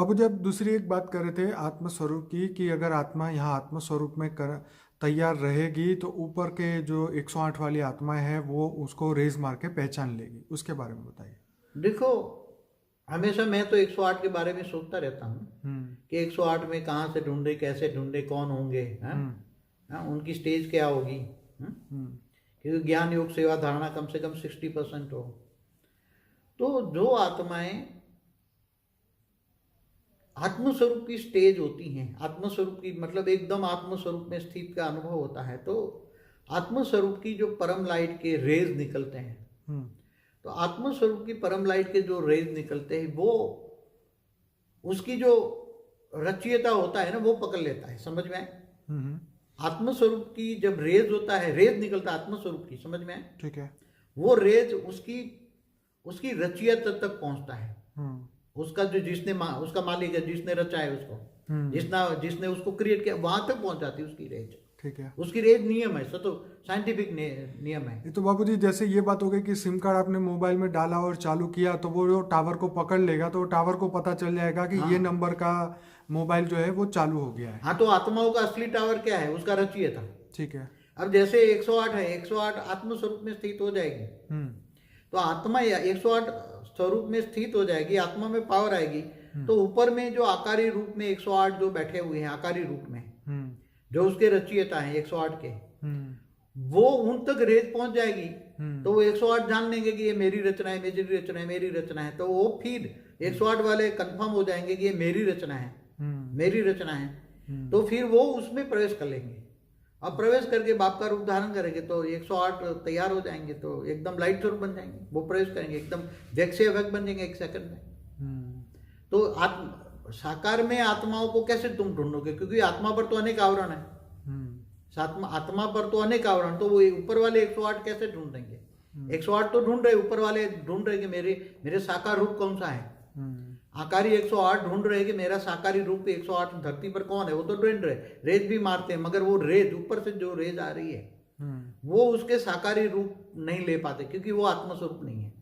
बाबू जी, आप दूसरी एक बात कर रहे थे आत्मस्वरूप की, कि अगर आत्मा यहाँ आत्मस्वरूप में कर तैयार रहेगी तो ऊपर के जो 108 वाली आत्मा है वो उसको रेज मार के पहचान लेगी, उसके बारे में बताइए। देखो, हमेशा मैं तो 108 के बारे में सोचता रहता हूँ हम्म। कि 108 में कहाँ से ढूंढे, कैसे ढूंढे, कौन होंगे, हैं? हम्म। हाँ, उनकी स्टेज क्या होगी, हैं? हम्म। क्योंकि ज्ञान योग सेवा धारणा कम से कम 60% हो। तो जो आत्माएं आत्मस्वरूप की स्टेज होती हैं, आत्मस्वरूप की मतलब एकदम आत्मस्वरूप में स्थित का अनुभव होता है, तो आत्मस्वरूप की जो परम लाइट के रेज निकलते हैं, हम्म। तो आत्मस्वरूप की परम लाइट के जो रेज निकलते हैं वो उसकी जो रचयिता होता है ना वो पकड़ लेता है, समझ में आए? हम्म। आत्मस्वरूप की जब रेज होता है, रेज निकलता है आत्मस्वरूप की, समझ में आए? ठीक है। वो रेज उसकी उसकी रचयिता तक पहुंचता है। हम्म। उसका जो उसका मालिक है, जिसने रचा है उसको, हम्म। जिसने उसको क्रिएट किया, वहां तक पहुंच जाती है उसकी रेज। ठीक है। उसकी रेज नियम है, तो साइंटिफिक नियम है। ये तो बाबू जी जैसे ये बात हो गई कि सिम कार्ड आपने मोबाइल में डाला और चालू किया तो वो जो टावर को पकड़ लेगा, तो टावर को पता चल जाएगा कि हाँ ये नंबर का मोबाइल जो है वो चालू हो गया है। हाँ, तो आत्माओं का असली टावर क्या है? उसका रचयिता। ठीक है। अब जैसे 108 है, 108 आत्मस्वरूप में स्थित हो जाएगी, हम्म। तो आत्मा 108 स्वरूप में स्थित हो जाएगी, आत्मा में पावर आएगी, तो ऊपर में जो आकारी रूप में 108 जो बैठे हुए हैं आकारी रूप में, हम्म। जो उसके रचयिता हैं 108 के, हम्म। वो उन तक रेज पहुंच जाएगी। हम्म। तो वो 108 जान लेंगे कि ये मेरी रचना है, मेरी रचना है, मेरी रचना है, तो वो फिर 108 वाले कंफर्म हो जाएंगे कि ये मेरी रचना है, मेरी रचना है। तो फिर वो उसमें प्रवेश कर लेंगे। अब प्रवेश करके बाप का रूप धारण करेंगे तो 108 तैयार हो जाएंगे, तो एकदम लाइट स्वरूप बन जाएंगे। वो प्रवेश करेंगे एकदम व्यक्त से अव्यक्त बन जाएंगे 1 सेकंड में। तो आत्म साकार में आत्माओं को कैसे तुम ढूंढोगे? क्योंकि आत्मा पर तो अनेक आवरण है, आत्मा पर तो अनेक आवरण, तो वो ऊपर वाले 108 कैसे ढूंढेंगे? 108 तो ढूंढ रहे, ऊपर वाले ढूंढ रहे कि मेरे साकार रूप कौन सा है। आकारी 108 ढूंढ रहे कि मेरा साकारी रूप 108 धरती पर कौन है, वो तो ढूंढ रहे, रेज भी मारते हैं, मगर वो रेज ऊपर से जो रेज आ रही है वो उसके साकारी रूप नहीं ले पाते, क्योंकि वो आत्मस्वरूप नहीं है।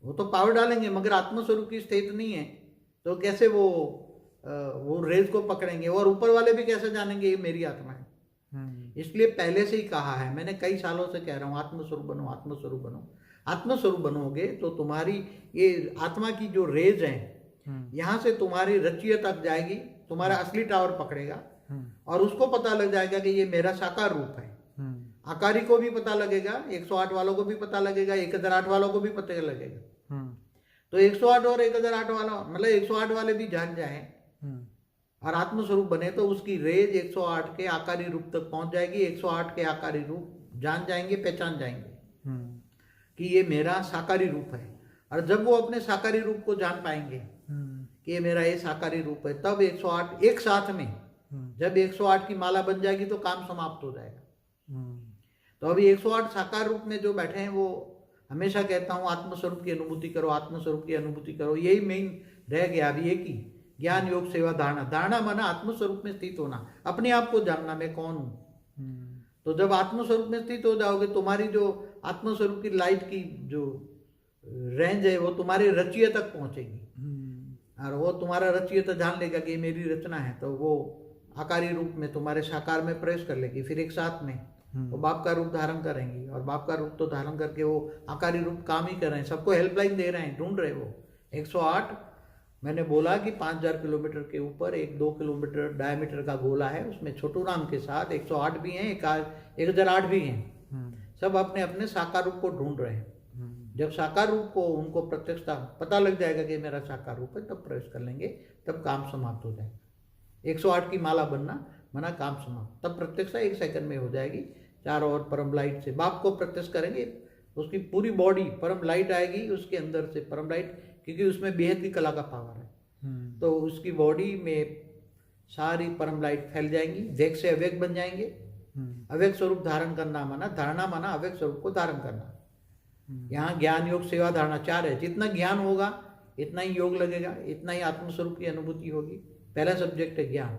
वो तो पावर डालेंगे मगर आत्मस्वरूप की स्थिति नहीं है, तो कैसे वो रेज को पकड़ेंगे? और ऊपर वाले भी कैसे जानेंगे ये मेरी आत्मा है? इसलिए पहले से ही कहा है, मैंने कई सालों से कह रहा हूं, आत्मस्वरूप बनो, आत्मस्वरूप बनो। आत्मस्वरूप बनोगे तो तुम्हारी ये आत्मा की जो रेज है यहां से तुम्हारी रचयिता तक जाएगी, तुम्हारा असली टावर पकड़ेगा, और उसको पता लग जाएगा कि ये मेरा साकार रूप है। आकारी को भी पता लगेगा, 108 वालों को भी पता लगेगा, 1008 वालों को भी पता लगेगा। तो 108 और 1008 वाला मतलब 108 वाले भी जान जाए और आत्मस्वरूप बने तो उसकी रेज 108 के आकारी रूप तक पहुंच जाएगी। 108 के आकारी रूप जान जाएंगे, पहचान जाएंगे कि ये मेरा साकारी रूप है। और जब वो अपने साकारी रूप को जान पाएंगे कि ये मेरा ये साकारी रूप है, तब 108 एक साथ में, जब 108 की माला बन जाएगी तो काम समाप्त हो जाएगा। तो अभी 108 साकार रूप में जो बैठे हैं, वो हमेशा कहता हूं आत्मस्वरूप की अनुभूति करो, आत्मस्वरूप की अनुभूति करो। यही मेन रह गया अभी, एक ही ज्ञान योग सेवा धारणा। धारणा माना आत्मस्वरूप में स्थित होना, अपने आप को जानना मैं कौन हूं। तो जब आत्मस्वरूप में स्थित हो जाओगे, तुम्हारी जो आत्मस्वरूप की लाइट की जो रेंज है वो तुम्हारे रचयिता तक पहुंचेगी, और वो तुम्हारा रचयिता जान लेगा कि मेरी रचना है, तो वो आकारी रूप में तुम्हारे साकार में प्रवेश कर लेगी। फिर एक साथ में वो बाप का रूप धारण करेंगी, और बाप का रूप तो धारण करके वो आकारी रूप काम ही कर रहे हैं, सबको हेल्पलाइन दे रहे हैं, ढूंढ रहे वो 108। मैंने बोला कि 5000 किलोमीटर के ऊपर एक 2 किलोमीटर डायमीटर का गोला है, उसमें छोटू राम के साथ 108 भी हैं, 1008 भी हैं, सब अपने अपने साकार रूप को ढूंढ रहे हैं। जब साकार रूप को उनको प्रत्यक्षता पता लग जाएगा कि मेरा साकार रूप है, तब प्रवेश कर लेंगे, तब काम समाप्त हो जाएगा। 108 की माला बनना मना, काम समाप्त, तब प्रत्यक्षता 1 सेकंड में हो जाएगी। चारों ओर परम लाइट से बाप को प्रत्यक्ष करेंगे, उसकी पूरी बॉडी परम लाइट आएगी, उसके अंदर से परम लाइट, क्योंकि उसमें बेहद की कला का पावर है, तो उसकी बॉडी में सारी परम लाइट फैल जाएंगी, व्यक्त से अव्यक्त बन जाएंगे। अव्यक्त स्वरूप धारण करना माना, धारणा माना अव्यक्त स्वरूप को धारण करना। यहाँ ज्ञान योग सेवा धारणा 4 है। जितना ज्ञान होगा इतना ही योग लगेगा, इतना ही आत्मस्वरूप की अनुभूति होगी। पहला सब्जेक्ट है ज्ञान।